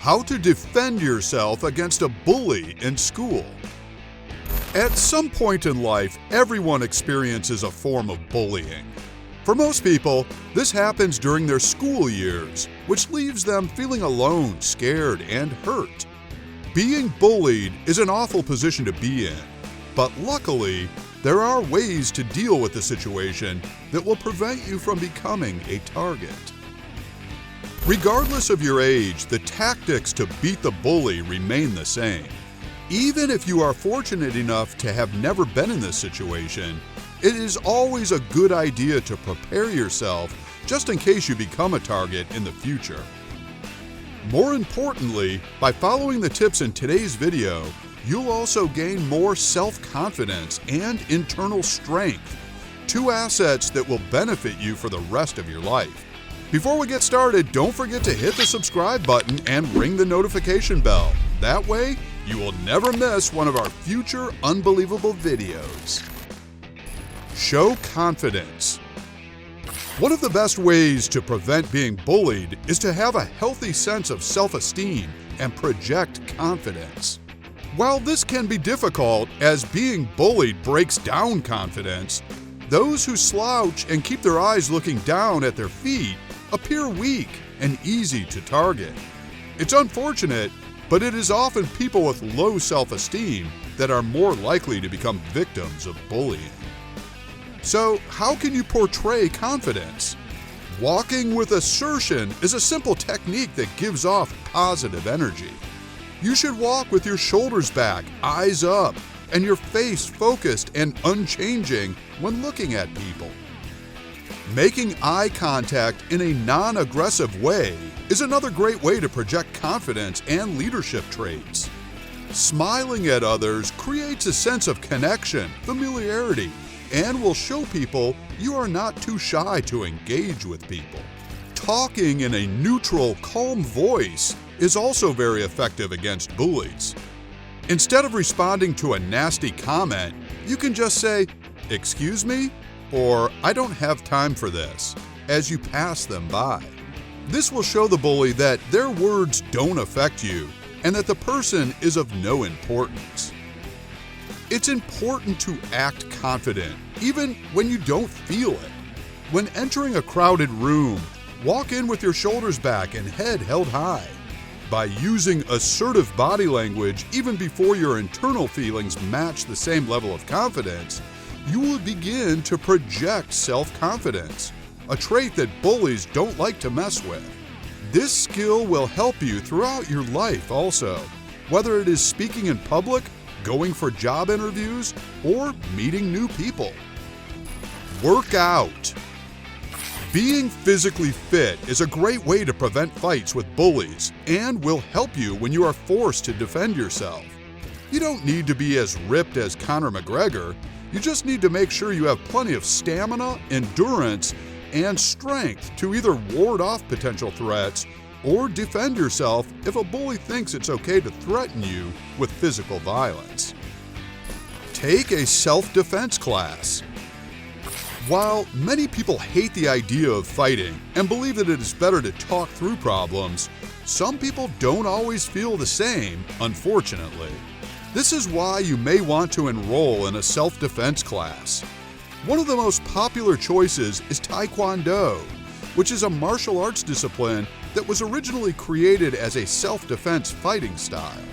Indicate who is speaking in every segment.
Speaker 1: How to defend yourself against a bully in school. At some point in life, everyone experiences a form of bullying. For most people, this happens during their school years, which leaves them feeling alone, scared, and hurt. Being bullied is an awful position to be in, but luckily, there are ways to deal with the situation that will prevent you from becoming a target. Regardless of your age, the tactics to beat the bully remain the same. Even if you are fortunate enough to have never been in this situation, it is always a good idea to prepare yourself just in case you become a target in the future. More importantly, by following the tips in today's video, you'll also gain more self-confidence and internal strength, two assets that will benefit you for the rest of your life. Before we get started, don't forget to hit the subscribe button and ring the notification bell. That way, you will never miss one of our future unbelievable videos. Show confidence. One of the best ways to prevent being bullied is to have a healthy sense of self-esteem and project confidence. While this can be difficult, as being bullied breaks down confidence, those who slouch and keep their eyes looking down at their feet appear weak and easy to target. It's unfortunate, but it is often people with low self-esteem that are more likely to become victims of bullying. So, how can you portray confidence? Walking with assertion is a simple technique that gives off positive energy. You should walk with your shoulders back, eyes up, and your face focused and unchanging when looking at people. Making eye contact in a non-aggressive way is another great way to project confidence and leadership traits. Smiling at others creates a sense of connection, familiarity, and will show people you are not too shy to engage with people. Talking in a neutral, calm voice is also very effective against bullies. Instead of responding to a nasty comment, you can just say, "Excuse me?" or "I don't have time for this," as you pass them by. This will show the bully that their words don't affect you and that the person is of no importance. It's important to act confident, even when you don't feel it. When entering a crowded room, walk in with your shoulders back and head held high. By using assertive body language even before your internal feelings match the same level of confidence, you will begin to project self-confidence, a trait that bullies don't like to mess with. This skill will help you throughout your life also, whether it is speaking in public, going for job interviews, or meeting new people. Work out. Being physically fit is a great way to prevent fights with bullies and will help you when you are forced to defend yourself. You don't need to be as ripped as Conor McGregor. You just need to make sure you have plenty of stamina, endurance, and strength to either ward off potential threats or defend yourself if a bully thinks it's okay to threaten you with physical violence. Take a self-defense class. While many people hate the idea of fighting and believe that it is better to talk through problems, some people don't always feel the same, unfortunately. This is why you may want to enroll in a self-defense class. One of the most popular choices is Taekwondo, which is a martial arts discipline that was originally created as a self-defense fighting style.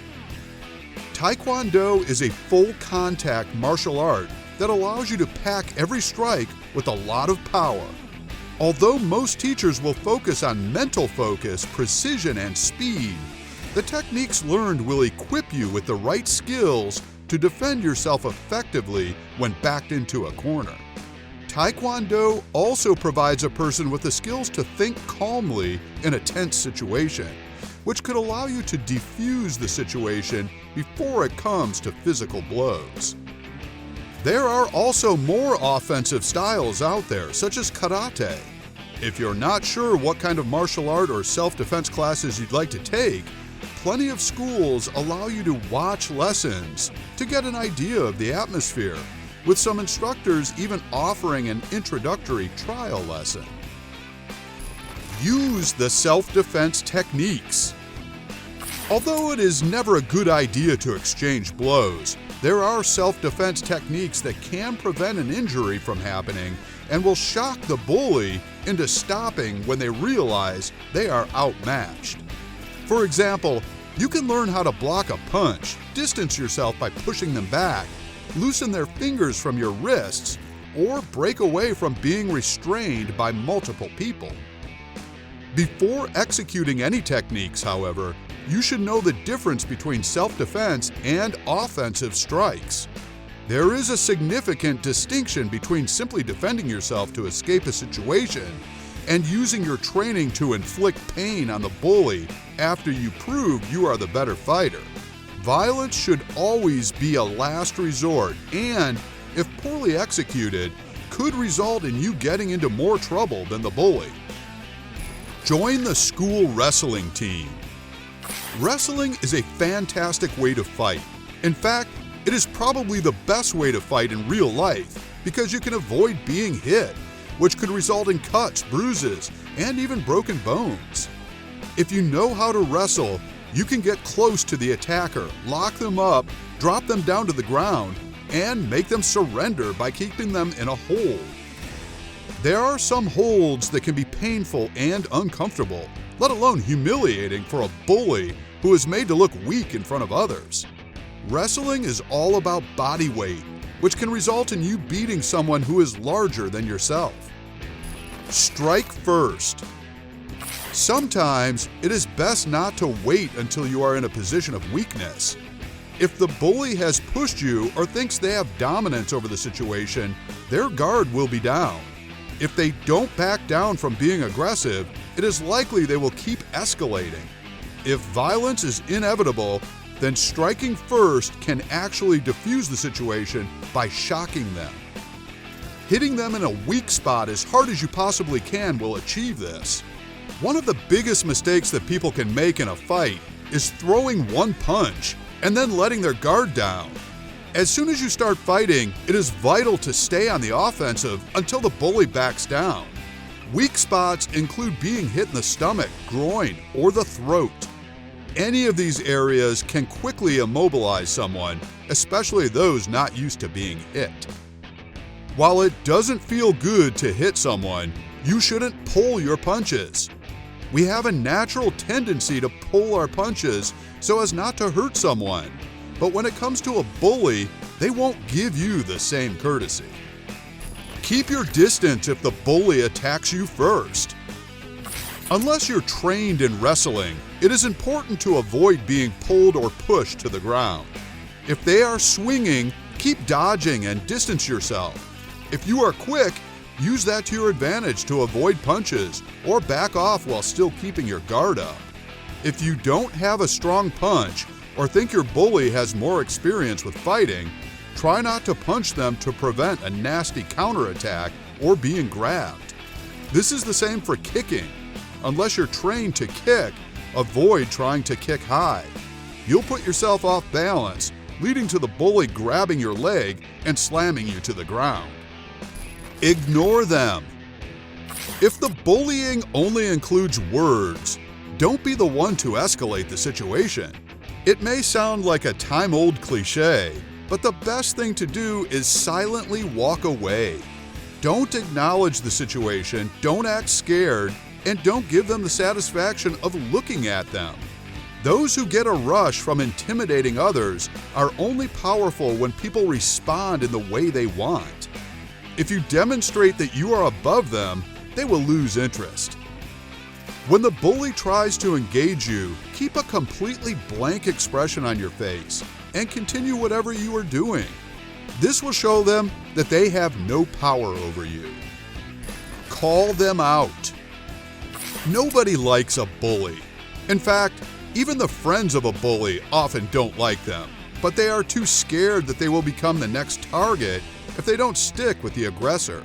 Speaker 1: Taekwondo is a full-contact martial art that allows you to pack every strike with a lot of power. Although most teachers will focus on mental focus, precision, and speed, the techniques learned will equip you with the right skills to defend yourself effectively when backed into a corner. Taekwondo also provides a person with the skills to think calmly in a tense situation, which could allow you to defuse the situation before it comes to physical blows. There are also more offensive styles out there, such as karate. If you're not sure what kind of martial art or self-defense classes you'd like to take, plenty of schools allow you to watch lessons to get an idea of the atmosphere, with some instructors even offering an introductory trial lesson. Use the self-defense techniques. Although it is never a good idea to exchange blows, there are self-defense techniques that can prevent an injury from happening and will shock the bully into stopping when they realize they are outmatched. For example, you can learn how to block a punch, distance yourself by pushing them back, loosen their fingers from your wrists, or break away from being restrained by multiple people. Before executing any techniques, however, you should know the difference between self-defense and offensive strikes. There is a significant distinction between simply defending yourself to escape a situation and using your training to inflict pain on the bully after you prove you are the better fighter. Violence should always be a last resort and, if poorly executed, could result in you getting into more trouble than the bully. Join the school wrestling team. Wrestling is a fantastic way to fight. In fact, it is probably the best way to fight in real life because you can avoid being hit, which could result in cuts, bruises, and even broken bones. If you know how to wrestle, you can get close to the attacker, lock them up, drop them down to the ground, and make them surrender by keeping them in a hold. There are some holds that can be painful and uncomfortable, let alone humiliating for a bully who is made to look weak in front of others. Wrestling is all about body weight, which can result in you beating someone who is larger than yourself. Strike first. Sometimes it is best not to wait until you are in a position of weakness. If the bully has pushed you or thinks they have dominance over the situation, their guard will be down. If they don't back down from being aggressive, it is likely they will keep escalating. If violence is inevitable, then striking first can actually defuse the situation by shocking them. Hitting them in a weak spot as hard as you possibly can will achieve this. One of the biggest mistakes that people can make in a fight is throwing one punch and then letting their guard down. As soon as you start fighting, it is vital to stay on the offensive until the bully backs down. Weak spots include being hit in the stomach, groin, or the throat. Any of these areas can quickly immobilize someone, especially those not used to being hit. While it doesn't feel good to hit someone, you shouldn't pull your punches. We have a natural tendency to pull our punches so as not to hurt someone. But when it comes to a bully, they won't give you the same courtesy. Keep your distance if the bully attacks you first. Unless you're trained in wrestling, it is important to avoid being pulled or pushed to the ground. If they are swinging, keep dodging and distance yourself. If you are quick, use that to your advantage to avoid punches or back off while still keeping your guard up. If you don't have a strong punch or think your bully has more experience with fighting, try not to punch them to prevent a nasty counterattack or being grabbed. This is the same for kicking. Unless you're trained to kick, avoid trying to kick high. You'll put yourself off balance, leading to the bully grabbing your leg and slamming you to the ground. Ignore them. If the bullying only includes words, don't be the one to escalate the situation. It may sound like a time-old cliche, but the best thing to do is silently walk away. Don't acknowledge the situation, don't act scared, and don't give them the satisfaction of looking at them. Those who get a rush from intimidating others are only powerful when people respond in the way they want. If you demonstrate that you are above them, they will lose interest. When the bully tries to engage you, keep a completely blank expression on your face and continue whatever you are doing. This will show them that they have no power over you. Call them out. Nobody likes a bully. In fact, even the friends of a bully often don't like them, but they are too scared that they will become the next target if they don't stick with the aggressor.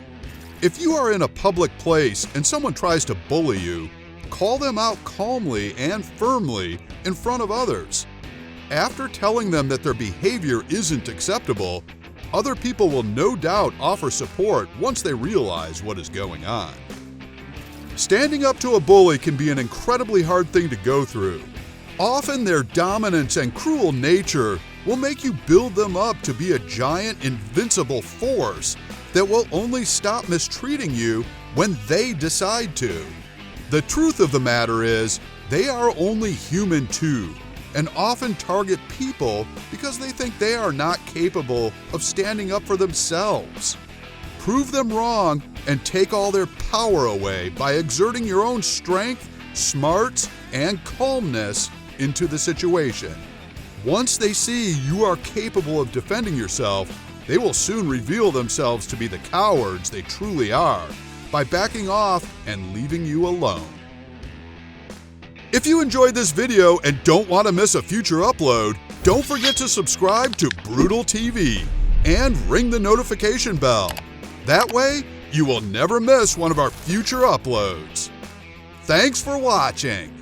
Speaker 1: If you are in a public place and someone tries to bully you, call them out calmly and firmly in front of others. After telling them that their behavior isn't acceptable, other people will no doubt offer support once they realize what is going on. Standing up to a bully can be an incredibly hard thing to go through. Often their dominance and cruel nature will make you build them up to be a giant, invincible force that will only stop mistreating you when they decide to. The truth of the matter is, they are only human too, and often target people because they think they are not capable of standing up for themselves. Prove them wrong and take all their power away by exerting your own strength, smarts, and calmness into the situation. Once they see you are capable of defending yourself, they will soon reveal themselves to be the cowards they truly are by backing off and leaving you alone. If you enjoyed this video and don't want to miss a future upload, don't forget to subscribe to Brutal TV and ring the notification bell. That way, you will never miss one of our future uploads. Thanks for watching.